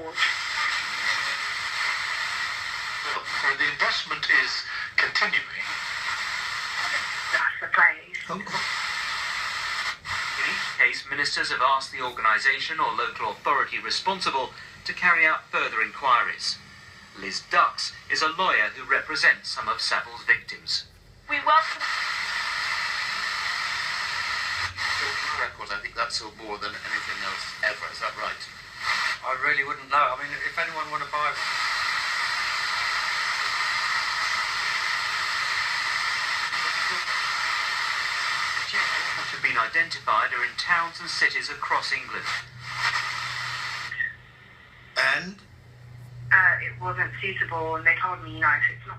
board. So the investment is continuing. That's the place. In each case, ministers have asked the organisation or local authority responsible to carry out further inquiries. Liz Dux is a lawyer who represents some of Savile's victims. We welcome... Records, I think that's more than anything else ever, is that right? I really wouldn't know. I mean, if anyone want to buy one. The children which have been identified are in towns and cities across England. And? It wasn't suitable, and they told me, it's not